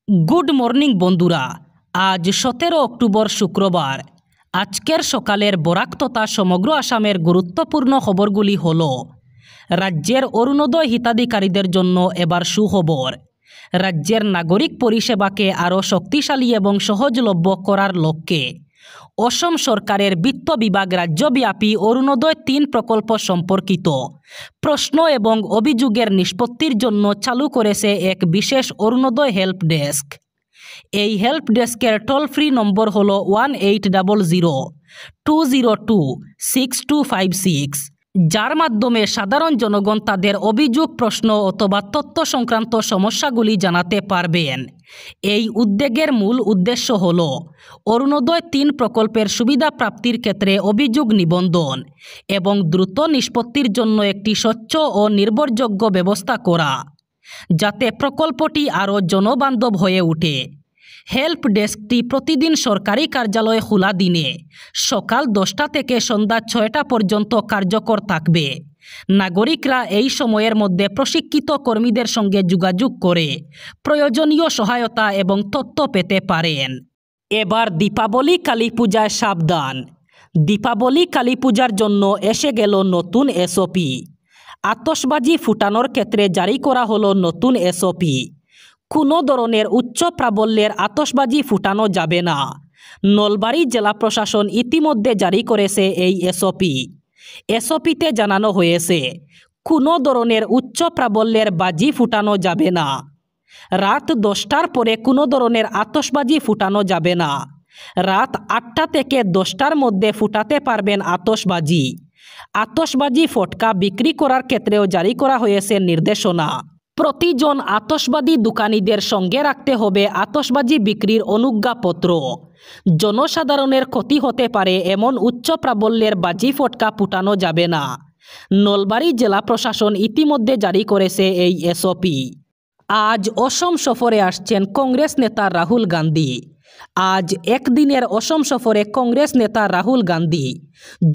Good morning বন্ধুরা। আজ 17 October শুক্রবার। আজকের সকালের বরাক তথা সমগ্র আসামের গুরুত্বপূর্ণ খবরগুলি হল: রাজ্যের অরুণোদয় হিতাধিকারীদের জন্য এবার সুখবর। রাজ্যের নাগরিক পরিষেবাকে আরও শক্তিশালী এবং সহজলভ্য করার লক্ষ্যে অসম সরকারের বিত্ত বিভাগ রাজ্যব্যাপী অরুণোদয় 3 প্রকল্প সম্পর্কিত প্রশ্ন এবং অভিযোগের নিষ্পত্তির জন্য চালু করেছে এক বিশেষ অরুণোদয় হেল্প ডেস্ক। এই হেল্প ডেস্কের টোল ফ্রি নম্বর হল 1800-202-6256, যার মাধ্যমে সাধারণ জনগণ তাদের অভিযোগ, প্রশ্ন অথবা তথ্য সংক্রান্ত সমস্যাগুলি জানাতে পারবেন। এই উদ্যোগের মূল উদ্দেশ্য হল অরুণোদয় 3 প্রকল্পের সুবিধা প্রাপ্তির ক্ষেত্রে অভিযোগ নিবন্ধন এবং দ্রুত নিষ্পত্তির জন্য একটি স্বচ্ছ ও নির্ভরযোগ্য ব্যবস্থা করা, যাতে প্রকল্পটি আরও জনবান্ধব হয়ে ওঠে। হেল্প ডেস্কটি প্রতিদিন সরকারি কার্যালয়ে খোলা দিনে সকাল 10টা থেকে সন্ধ্যা 6টা পর্যন্ত কার্যকর থাকবে। নাগরিকরা এই সময়ের মধ্যে প্রশিক্ষিত কর্মীদের সঙ্গে যোগাযোগ করে প্রয়োজনীয় সহায়তা এবং তথ্য পেতে পারেন। এবার দীপাবলি কালী পূজায় সাবধান। দীপাবলি কালী পূজার জন্য এসে গেল নতুন এসওপি। আতশবাজি ফুটানোর ক্ষেত্রে জারি করা হলো নতুন এসওপি। কোনো ধরনের উচ্চ প্রাবল্যের আতশবাজি ফুটানো যাবে না। নলবাড়ী জেলা প্রশাসন ইতিমধ্যে জারি করেছে এই এসওপি। এসওপিতে জানানো হয়েছে, কোনো ধরনের উচ্চ প্রাবল্যের বাজি ফুটানো যাবে না। রাত 10টার পরে কোনো ধরনের আতশবাজি ফুটানো যাবে না। রাত 8টা থেকে 10টার মধ্যে ফুটাতে পারবেন আতশবাজি। আতশবাজি ফটকা বিক্রি করার ক্ষেত্রেও জারি করা হয়েছে নির্দেশনা। প্রতিজন আতশবাজি দোকানীদের সঙ্গে রাখতে হবে আতশবাজি বিক্রির অনুজ্ঞাপত্র। জনসাধারণের ক্ষতি হতে পারে এমন উচ্চ প্রাবল্যের বাজি ফটকা ফুটানো যাবে না। নলবাড়ী জেলা প্রশাসন ইতিমধ্যে জারি করেছে এই এসওপি। আজ অসম সফরে আসছেন কংগ্রেস নেতা রাহুল গান্ধী। আজ একদিনের অসম সফরে কংগ্রেস নেতা রাহুল গান্ধী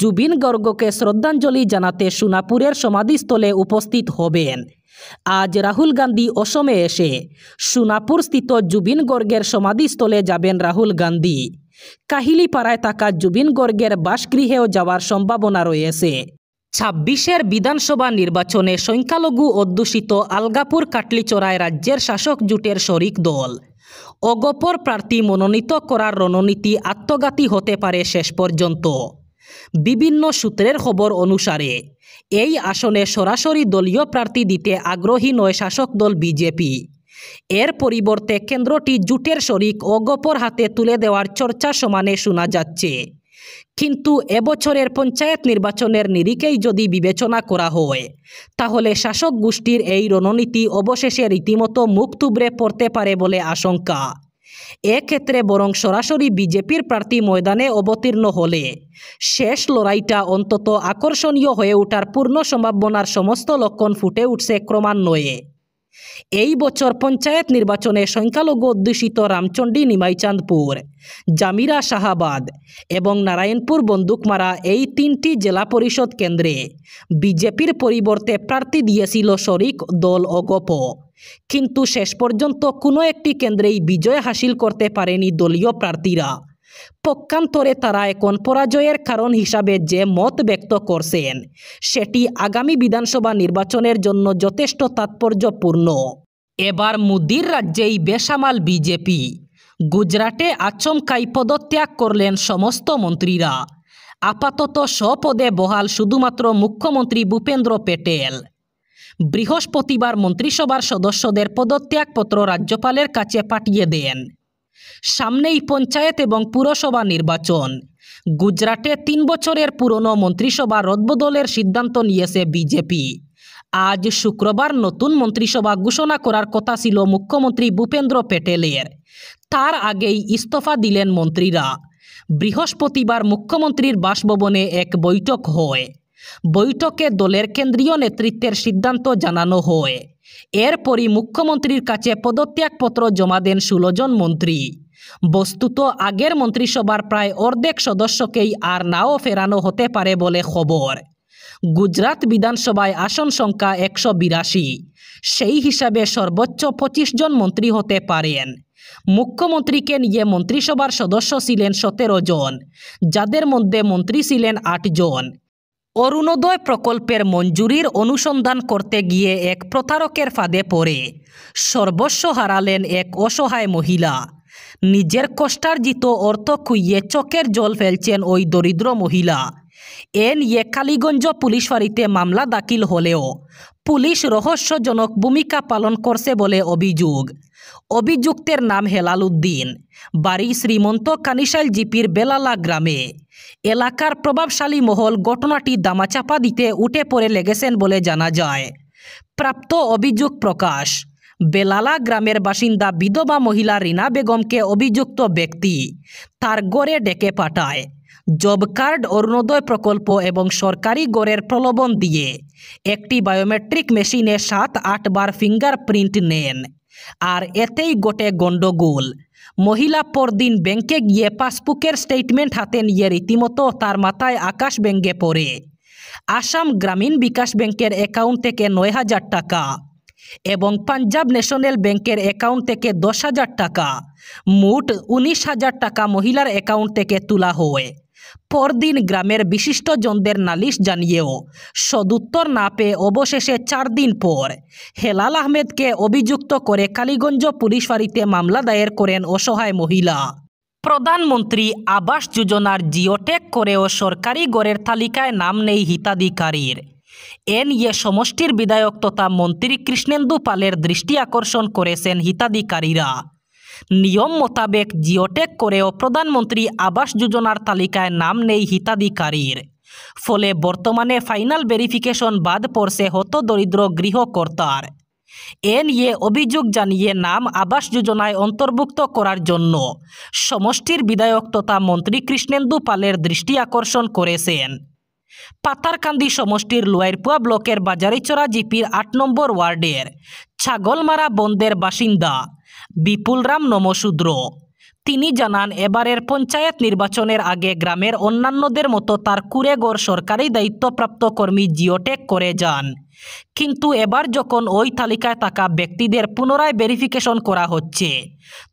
জুবিন গর্গকে শ্রদ্ধাঞ্জলি জানাতে সোনাপুরের সমাধিস্থলে উপস্থিত হবেন। আজ রাহুল গান্ধী অসমে এসে সোনাপুর স্থিত জুবিন গর্গের সমাধিস্থলে যাবেন রাহুল গান্ধী। কাহিলিপাড়ায় থাকা জুবিন গর্গের বাসগৃহেও যাওয়ার সম্ভাবনা রয়েছে। 26এর বিধানসভা নির্বাচনে সংখ্যালঘু অধ্যুষিত আলগাপুর কাটলিচড়ায় রাজ্যের শাসক জোটের শরিক দল অগপর প্রার্থী মনোনীত করার রণনীতি আত্মঘাতী হতে পারে শেষ পর্যন্ত। বিভিন্ন সূত্রের খবর অনুসারে এই আসনে সরাসরি দলীয় প্রার্থী দিতে আগ্রহী নয় শাসক দল বিজেপি। এর পরিবর্তে কেন্দ্রটি জোটের শরিক অগপর হাতে তুলে দেওয়ার চর্চা সমানে শোনা যাচ্ছে। কিন্তু এবছরের পঞ্চায়েত নির্বাচনের নিরিখেই যদি বিবেচনা করা হয়, তাহলে শাসক গোষ্ঠীর এই রণনীতি অবশেষে রীতিমতো মুখ থুবড়ে পড়তে পারে বলে আশঙ্কা। এক্ষেত্রে বরং সরাসরি বিজেপির প্রার্থী ময়দানে অবতীর্ণ হলে শেষ লড়াইটা অন্তত আকর্ষণীয় হয়ে ওঠার পূর্ণ সম্ভাবনার সমস্ত লক্ষণ ফুটে উঠছে ক্রমান্বয়ে। এই বছর পঞ্চায়েত নির্বাচনে সংখ্যালঘু অধ্যুষিত রামচন্ডী, নিমাইচাঁদপুর, জামিরা, শাহাবাদ এবং নারায়ণপুর বন্দুকমারা এই 3টি জেলা পরিষদ কেন্দ্রে বিজেপির পরিবর্তে প্রার্থী দিয়েছিল শরিক দল অগপ। কিন্তু শেষ পর্যন্ত কোনো একটি কেন্দ্রেই বিজয় হাসিল করতে পারেনি দলীয় প্রার্থীরা। পক্ষান্তরে তারা এখন পরাজয়ের কারণ হিসাবে যে মত ব্যক্ত করছেন, সেটি আগামী বিধানসভা নির্বাচনের জন্য যথেষ্ট তাৎপর্যপূর্ণ। এবার মোদির রাজ্যেই বেসামাল বিজেপি। গুজরাটে আচমকাই পদত্যাগ করলেন সমস্ত মন্ত্রীরা। আপাতত স্বপদে বহাল শুধুমাত্র মুখ্যমন্ত্রী ভূপেন্দ্র পেটেল। বৃহস্পতিবার মন্ত্রিসভার সদস্যদের পদত্যাগপত্র রাজ্যপালের কাছে পাঠিয়ে দেন। সামনেই পঞ্চায়েত এবং পুরসভা নির্বাচন। গুজরাটে 3 বছরের পুরনো মন্ত্রিসভা রদবদলের সিদ্ধান্ত নিয়েছে বিজেপি। আজ শুক্রবার নতুন মন্ত্রিসভা ঘোষণা করার কথা ছিল মুখ্যমন্ত্রী ভূপেন্দ্র পেটেলের। তার আগেই ইস্তফা দিলেন মন্ত্রীরা। বৃহস্পতিবার মুখ্যমন্ত্রীর বাসভবনে এক বৈঠক হয়। বৈঠকে দলের কেন্দ্রীয় নেতৃত্বের সিদ্ধান্ত জানানো হয়। এরপরই মুখ্যমন্ত্রীর কাছে পদত্যাগপত্র জমা দেন 16 জন মন্ত্রী। বস্তুত আগের মন্ত্রিসভার প্রায় অর্ধেক সদস্যকেই আর নাও ফেরানো হতে পারে বলে খবর। গুজরাট বিধানসভায় আসন সংখ্যা 182। সেই হিসাবে সর্বোচ্চ 25 জন মন্ত্রী হতে পারেন। মুখ্যমন্ত্রীকে নিয়ে মন্ত্রিসভার সদস্য ছিলেন 17 জন, যাদের মধ্যে মন্ত্রী ছিলেন 8 জন। অরুণোদয় প্রকল্পের মঞ্জুরির অনুসন্ধান করতে গিয়ে এক প্রতারকের ফাঁদে পড়ে সর্বস্ব হারালেন এক অসহায় মহিলা। নিজের কষ্টার্জিত অর্থ খুইয়ে চোখের জল ফেলছেন ওই দরিদ্র মহিলা। এ নিয়ে কালীগঞ্জ পুলিশ ফাঁড়িতে মামলা দাখিল হলেও পুলিশ রহস্যজনক ভূমিকা পালন করছে বলে অভিযোগ। অভিযুক্তের নাম হেলাল উদ্দিন, বাড়ি শ্রীমন্ত কানিশাইল জিপির বেলালা গ্রামে। এলাকার প্রভাবশালী মহল ঘটনাটি দামাচাপা দিতে উঠে পড়ে লেগেছেন বলে জানা যায়। প্রাপ্ত অভিযোগ প্রকাশ, বেলালা গ্রামের বাসিন্দা বিধবা মহিলা রিনা বেগমকে অভিযুক্ত ব্যক্তি তার গড়ে ডেকে পাঠায়। জব কার্ড, অরুণোদয় প্রকল্প এবং সরকারি গড়ের প্রলোভন দিয়ে একটি বায়োমেট্রিক মেশিনে 7-8 বার ফিঙ্গারপ্রিন্ট নেন। আর এতেই গোটে গণ্ডগোল। মহিলা পরদিন ব্যাংকে গিয়ে পাসবুকের স্টেটমেন্ট হাতে নিয়ে রীতিমতো তার মাথায় আকাশ ভেঙে পড়ে। আসাম গ্রামীণ বিকাশ ব্যাংকের অ্যাকাউন্ট থেকে 9,000 টাকা এবং পাঞ্জাব ন্যাশনাল ব্যাংকের অ্যাকাউন্ট থেকে 10,000 টাকা, মোট 19,000 টাকা মহিলার অ্যাকাউন্ট থেকে তোলা হয়। পরদিন গ্রামের বিশিষ্টজনদের নালিশ জানিয়েও সদুত্তর না পেয়ে অবশেষে 4 দিন পর হেলাল আহমেদকে অভিযুক্ত করে কালীগঞ্জ পুলিশ ফাঁড়িতে মামলা দায়ের করেন অসহায় মহিলা। প্রধানমন্ত্রী আবাস যোজনার জিওটেক করেও সরকারি গড়ের তালিকায় নাম নেই হিতাধিকারীর। এ নিয়ে সমষ্টির বিধায়ক তথা মন্ত্রী কৃষ্ণেন্দু পালের দৃষ্টি আকর্ষণ করেছেন হিতাধিকারীরা। নিয়ম মোতাবেক জিওটেক করেও প্রধানমন্ত্রী আবাস যোজনার তালিকায় নাম নেই হিতাধিকারীর। ফলে বর্তমানে ফাইনাল ভেরিফিকেশন বাদ পড়ছে হতদরিদ্র গৃহকর্তার। এ নিয়ে অভিযোগ জানিয়ে নাম আবাস যোজনায় অন্তর্ভুক্ত করার জন্য সমষ্টির বিধায়ক তথা মন্ত্রী কৃষ্ণেন্দু পালের দৃষ্টি আকর্ষণ করেছেন। পাতারকান্দি সমষ্টির লোয়ারপুয়া ব্লকের বাজারিচরা জিপির 8 নম্বর ওয়ার্ডের ছাগলমারা বন্দের বাসিন্দা বিপুলরাম নমশূদ্র। তিনি জানান, এবারের পঞ্চায়েত নির্বাচনের আগে গ্রামের অন্যান্যদের মতো তার কুড়েগড় সরকারি দায়িত্বপ্রাপ্ত কর্মী জিওটেক করে যান। কিন্তু এবার যখন ওই তালিকায় থাকা ব্যক্তিদের পুনরায় ভেরিফিকেশন করা হচ্ছে,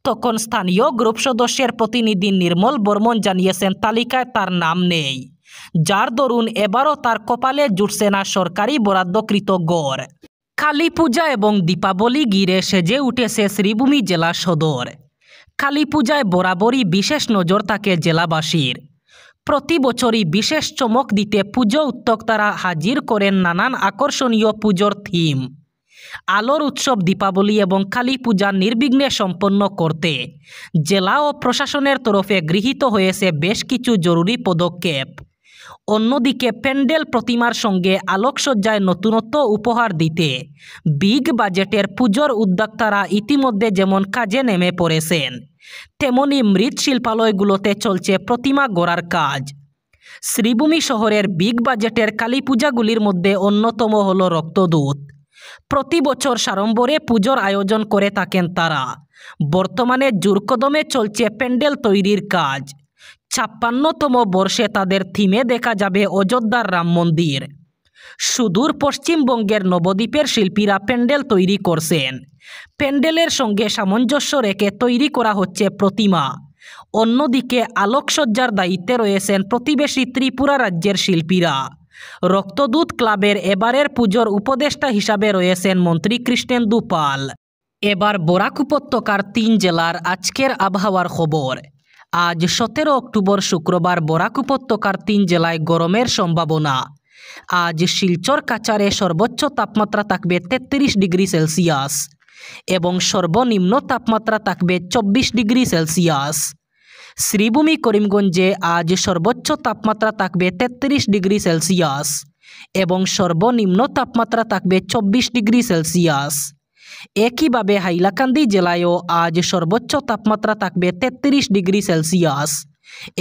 তখন স্থানীয় গ্রুপ সদস্যের প্রতিনিধি নির্মল বর্মন জানিয়েছেন তালিকায় তার নাম নেই, যার দরুন এবারও তার কপালে জুটছে না সরকারি বরাদ্দকৃত গড়। কালী পূজা এবং দীপাবলি ঘিরে সেজে উঠেছে শ্রীভূমি জেলা সদর। কালী পূজায় বরাবরই বিশেষ নজর থাকে জেলাবাসীর। প্রতি বছরই বিশেষ চমক দিতে পুজো উদ্যোক্তারা হাজির করেন নানান আকর্ষণীয় পুজোর থিম। আলোর উৎসব দীপাবলি এবং কালী পূজা নির্বিঘ্নে সম্পন্ন করতে জেলা ও প্রশাসনের তরফে গৃহীত হয়েছে বেশ কিছু জরুরি পদক্ষেপ। অন্যদিকে প্যান্ডেল প্রতিমার সঙ্গে আলোকসজ্জায় নতুনত্ব উপহার দিতে বিগ বাজেটের পুজোর উদ্যোক্তারা ইতিমধ্যে যেমন কাজে নেমে পড়েছেন, তেমনি মৃৎশিল্পালয়গুলোতে চলছে প্রতিমা গড়ার কাজ। শ্রীভূমি শহরের বিগ বাজেটের কালী পূজাগুলির মধ্যে অন্যতম হল রক্তদূত। প্রতি বছর সাড়ম্বরে পুজোর আয়োজন করে থাকেন তারা। বর্তমানে জোরকদমে চলছে প্যান্ডেল তৈরির কাজ। 56তম বর্ষে তাদের থিমে দেখা যাবে অযোধ্যার রাম মন্দির। সুদূর পশ্চিমবঙ্গের নবদ্বীপের শিল্পীরা প্যান্ডেল তৈরি করছেন। প্যান্ডেলের সঙ্গে সামঞ্জস্য রেখে তৈরি করা হচ্ছে প্রতিমা। অন্যদিকে আলোকসজ্জার দায়িত্বে রয়েছেন প্রতিবেশী ত্রিপুরা রাজ্যের শিল্পীরা। রক্তদূত ক্লাবের এবারের পুজোর উপদেষ্টা হিসাবে রয়েছেন মন্ত্রী কৃষ্ণেন্দু পাল। এবার বরাক উপত্যকার 3 জেলার আজকের আবহাওয়ার খবর। আজ 17 অক্টোবর শুক্রবার বরাক উপত্যকার 3 জেলায় গরমের সম্ভাবনা। আজ শিলচর কাছাড়ে সর্বোচ্চ তাপমাত্রা থাকবে 33 ডিগ্রি সেলসিয়াস এবং সর্বনিম্ন তাপমাত্রা থাকবে 24 ডিগ্রি সেলসিয়াস। শ্রীভূমি করিমগঞ্জে আজ সর্বোচ্চ তাপমাত্রা থাকবে 33 ডিগ্রি সেলসিয়াস এবং সর্বনিম্ন তাপমাত্রা থাকবে 24 ডিগ্রি সেলসিয়াস। একইভাবে হাইলাকান্দি জেলায়ও আজ সর্বোচ্চ তাপমাত্রা থাকবে 33 ডিগ্রি সেলসিয়াস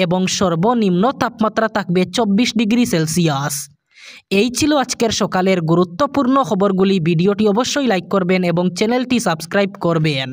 এবং সর্বনিম্ন তাপমাত্রা থাকবে 24 ডিগ্রি সেলসিয়াস। এই ছিল আজকের সকালের গুরুত্বপূর্ণ খবরগুলি। ভিডিওটি অবশ্যই লাইক করবেন এবং চ্যানেলটি সাবস্ক্রাইব করবেন।